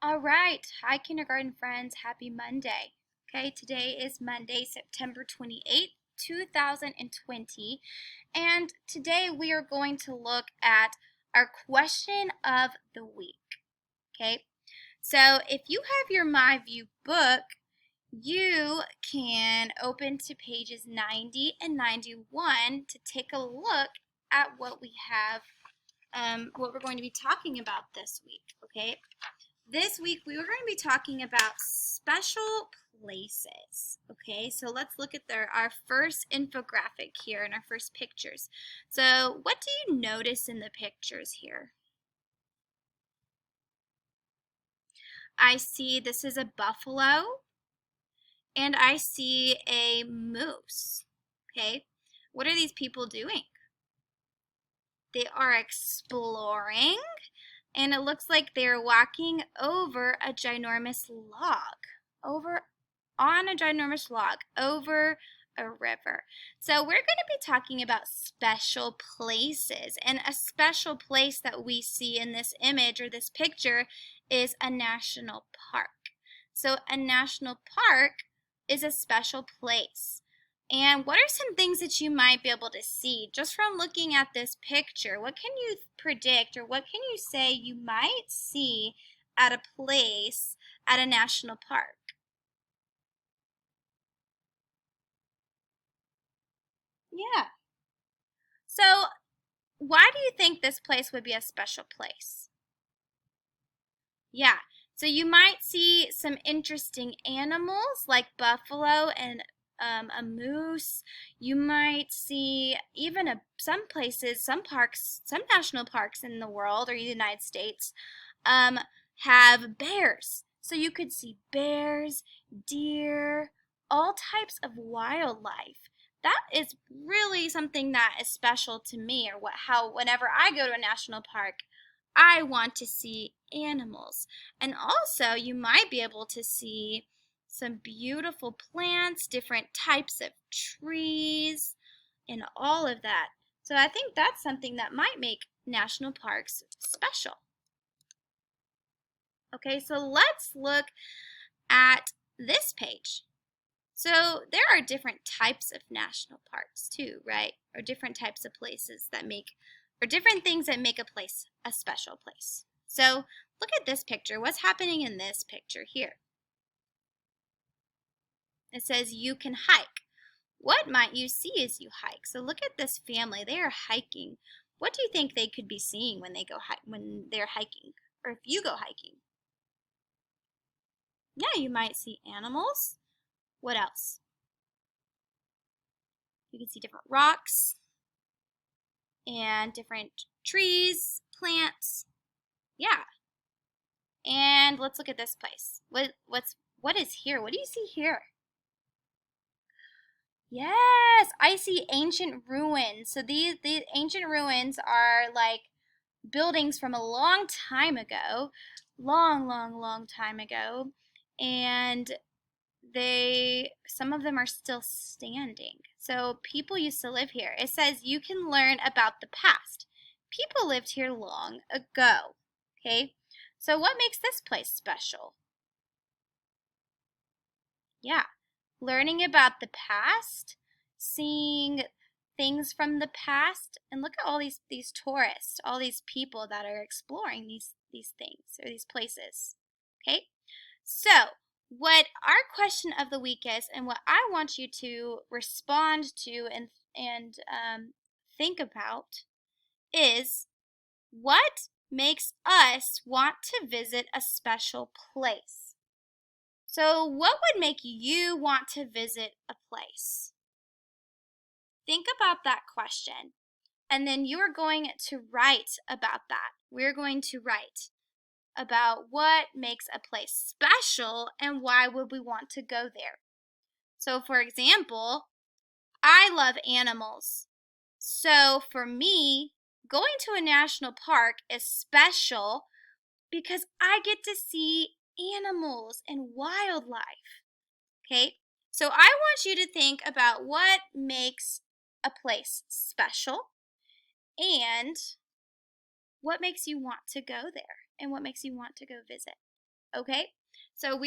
All right. Hi, kindergarten friends. Happy Monday. Okay, today is Monday, September 28th, 2020. And today we are going to look at our question of the week. Okay, so if you have your My View book, you can open to pages 90 and 91 to take a look at what we have, what we're going to be talking about this week. Okay. This week we were going to be talking about special places. Okay, so let's look at our first infographic here and our first pictures. So what do you notice in the pictures here? I see this is a buffalo and I see a moose. Okay, what are these people doing? They are exploring, and it looks like they're walking over a ginormous log, over on a ginormous log, over a river. So we're going to be talking about special places, and a special place that we see in this image or this picture is a national park. So a national park is a special place. And what are some things that you might be able to see just from looking at this picture? What can you predict or what can you say you might see at a place at a national park? Yeah. So why do you think this place would be a special place? Yeah. So you might see some interesting animals like buffalo and a moose. You might see even some places, some parks, some national parks in the world or the United States um, have bears. So you could see bears, deer, all types of wildlife. That is really something that is special to me, or how whenever I go to a national park, I want to see animals. And also, you might be able to see some beautiful plants, different types of trees, and all of that. So I think that's something that might make national parks special. Okay, so let's look at this page. So there are different types of national parks too, right? Or different types of places that make, or different things that make a place a special place. So look at this picture. What's happening in this picture here? It says you can hike. What might you see as you hike? So look at this family. They are hiking. What do you think they could be seeing when when they're hiking, or if you go hiking? Yeah, you might see animals. What else? You can see different rocks and different trees, plants. Yeah. And let's look at this place. What is here? What do you see here? Yes, I see ancient ruins. So these ancient ruins are like buildings from a long time ago, long time ago, and some of them are still standing. So people used to live here. It says you can learn about the past. People lived here long ago. Okay? So what makes this place special? Yeah. Learning about the past, seeing things from the past, and look at all these tourists, all these people that are exploring these things or these places. Okay? So, what our question of the week is, and what I want you to respond to and think about, is what makes us want to visit a special place. So, what would make you want to visit a place? Think about that question, and then you're going to write about that. We're going to write about what makes a place special and why would we want to go there. So for example, I love animals. So for me, going to a national park is special because I get to see animals and wildlife. Okay? So I want you to think about what makes a place special and what makes you want to go there and what makes you want to go visit. Okay? So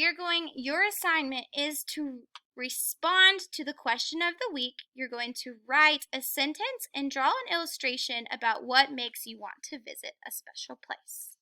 your assignment is to respond to the question of the week. You're going to write a sentence and draw an illustration about what makes you want to visit a special place.